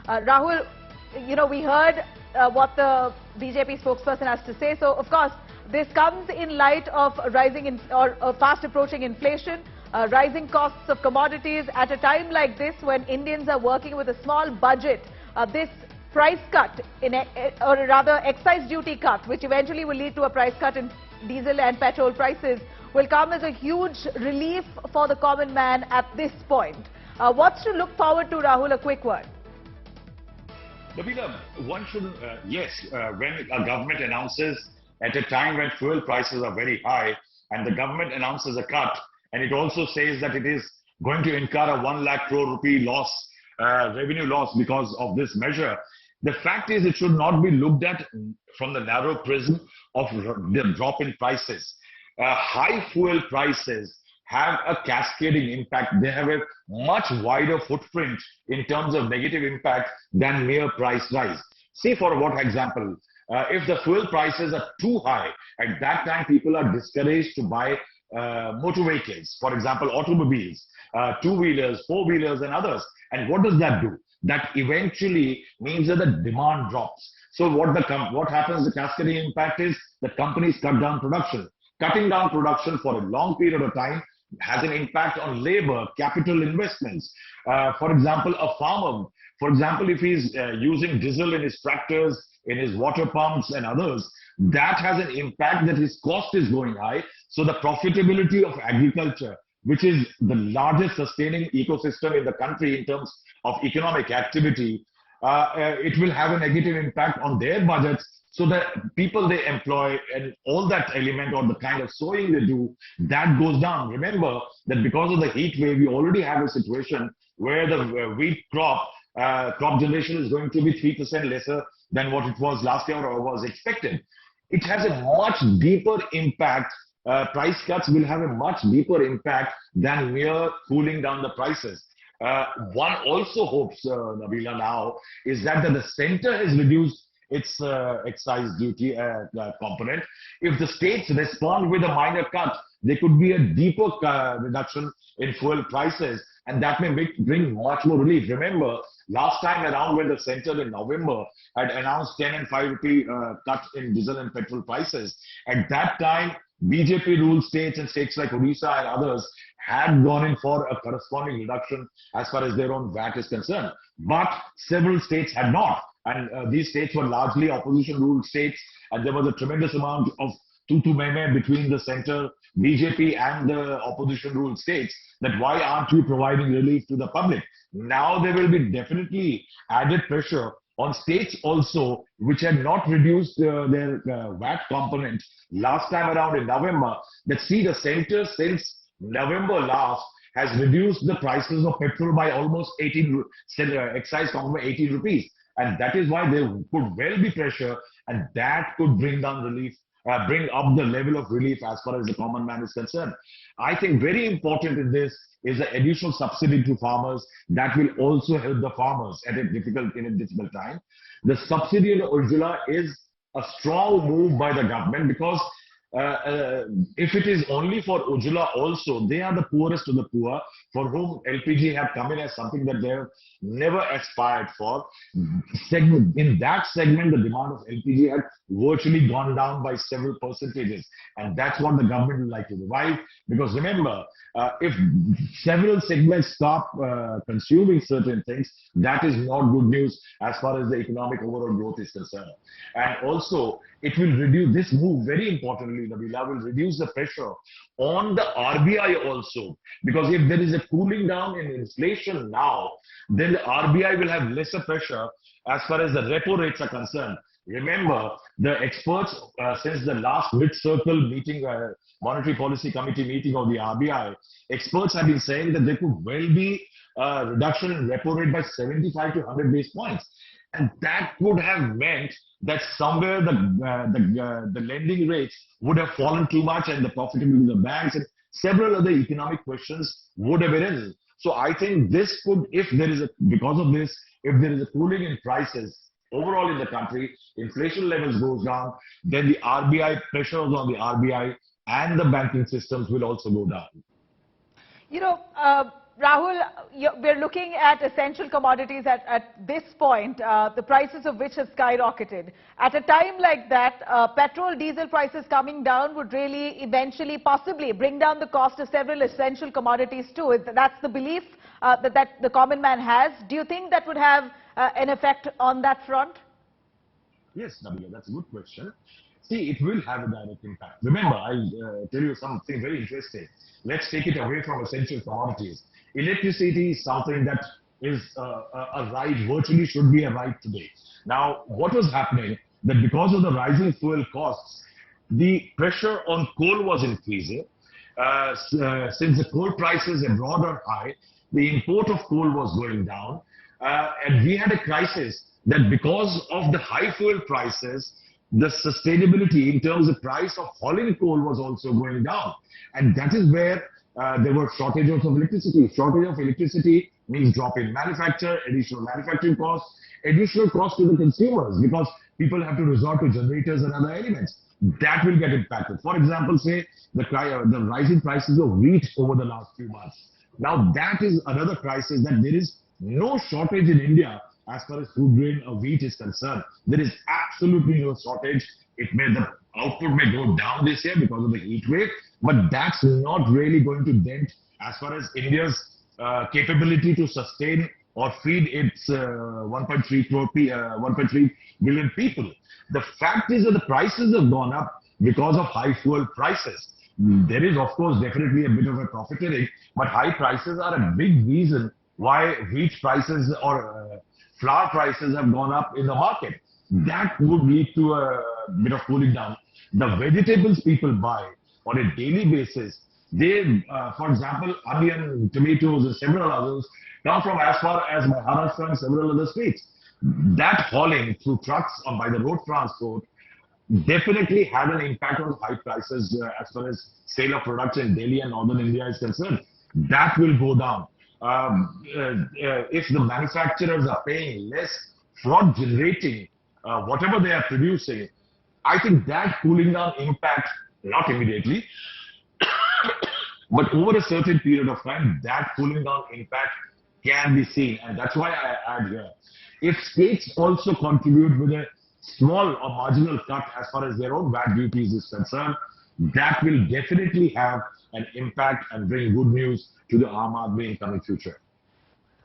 Rahul, we heard what the BJP spokesperson has to say. So, of course, this comes in light of rising or fast approaching inflation, rising costs of commodities at a time like this when Indians are working with a small budget. This price cut, or rather excise duty cut, which eventually will lead to a price cut in diesel and petrol prices, will come as a huge relief for the common man at this point. What's to look forward to, Rahul? A quick word. Nabila, one should, when a government announces at a time when fuel prices are very high and the government announces a cut, and it also says that it is going to incur a 1 lakh crore rupee loss, revenue loss because of this measure. The fact is it should not be looked at from the narrow prism of the drop in prices. High fuel prices have a cascading impact. They have a much wider footprint in terms of negative impact than mere price rise. See, for what example, if the fuel prices are too high, at that time people are discouraged to buy motor vehicles, for example, automobiles, two-wheelers, four-wheelers and others. And what does that do? That eventually means that the demand drops. So what happens, the cascading impact is the companies cut down production. Cutting down production for a long period of time has an impact on labor, capital investments. For example, a farmer, if he's using diesel in his tractors, in his water pumps and others, that has an impact that his cost is going high. So the profitability of agriculture, which is the largest sustaining ecosystem in the country in terms of economic activity, it will have a negative impact on their budgets. So the people they employ and all that element or the kind of sowing they do, that goes down. Remember that because of the heat wave, we already have a situation where the wheat crop generation is going to be 3% lesser than what it was last year or was expected. It has a much deeper impact. Price cuts will have a much deeper impact than mere cooling down the prices. One also hopes, Nabila, now is that the center has reduced its excise duty component. If the states respond with a minor cut, there could be a deeper reduction in fuel prices, and that may bring much more relief. Remember, last time around when the center in November had announced 10 and 5 rupee cut in diesel and petrol prices, at that time, BJP ruled states and states like Odisha and others had gone in for a corresponding reduction as far as their own VAT is concerned. But several states had not. And these states were largely opposition-ruled states, and there was a tremendous amount of tu-tu-me-me between the center, BJP, and the opposition-ruled states, that why aren't you providing relief to the public? Now there will be definitely added pressure on states also, which had not reduced their VAT component last time around in November, that see the center since November last has reduced the prices of petrol by almost 18, excise component 18 rupees. And that is why there could well be pressure, and that could bring down relief, bring up the level of relief as far as the common man is concerned. I think very important in this is the additional subsidy to farmers that will also help the farmers in a difficult time. The subsidy in Ujjwala is a strong move by the government because if it is only for Ujjwala also, they are the poorest of the poor for whom LPG have come in as something that they have never aspired for. In that segment, the demand of LPG had virtually gone down by several percentages. And that's what the government would like to revive. Because remember, if several segments stop consuming certain things, that is not good news as far as the economic overall growth is concerned. And also, it will reduce, this move very importantly, Nabila, will reduce the pressure on the RBI also. Because if there is a cooling down in inflation now, then the RBI will have lesser pressure as far as the repo rates are concerned. Remember, the experts, since the last mid-circle meeting, Monetary Policy Committee meeting of the RBI, experts have been saying that there could well be a reduction in repo rate by 75 to 100 basis points. And that would have meant that somewhere the lending rates would have fallen too much and the profitability of the banks and several other economic questions would have arisen. So I think this could, because of this, if there is a cooling in prices overall in the country, inflation levels goes down, then the RBI pressures on the RBI and the banking systems will also go down. Rahul, we're looking at essential commodities at this point, the prices of which have skyrocketed. At a time like that, petrol, diesel prices coming down would really eventually, possibly bring down the cost of several essential commodities too. That's the belief that the common man has. Do you think that would have an effect on that front? Yes, Nabila, that's a good question. See, it will have a direct impact. Remember, I'll tell you something very interesting. Let's take it away from essential commodities. Electricity is something that is a right, virtually should be a right today. Now, what was happening, that because of the rising fuel costs, the pressure on coal was increasing. Since the coal prices abroad are high, the import of coal was going down. And we had a crisis that because of the high fuel prices, the sustainability in terms of price of hauling coal was also going down. And that is where there were shortages of electricity. Shortage of electricity means drop in manufacture, additional manufacturing costs, additional cost to the consumers because people have to resort to generators and other elements. That will get impacted. For example, say the rising prices of wheat over the last few months. Now that is another crisis, that there is no shortage in India as far as food grain or wheat is concerned. There is absolutely no shortage. The output may go down this year because of the heat wave, but that's not really going to dent as far as India's capability to sustain or feed its 1.3 billion people. The fact is that the prices have gone up because of high fuel prices. There is, of course, definitely a bit of a profiteering, but high prices are a big reason why wheat prices or flour prices have gone up in the market. That would lead to a bit of cooling down. The vegetables people buy on a daily basis, they, for example, onion, tomatoes, and several others come from as far as Maharashtra and several other states. That hauling through trucks or by the road transport definitely had an impact on high prices as far as sale of products in Delhi and northern India is concerned. That will go down. If the manufacturers are paying less for generating whatever they are producing, I think that cooling down impact, not immediately, but over a certain period of time, that cooling down impact can be seen. And that's why I add here. If states also contribute with a small or marginal cut as far as their own VAT duties is concerned, that will definitely have an impact and bring good news to the Aam Aadmi in coming future.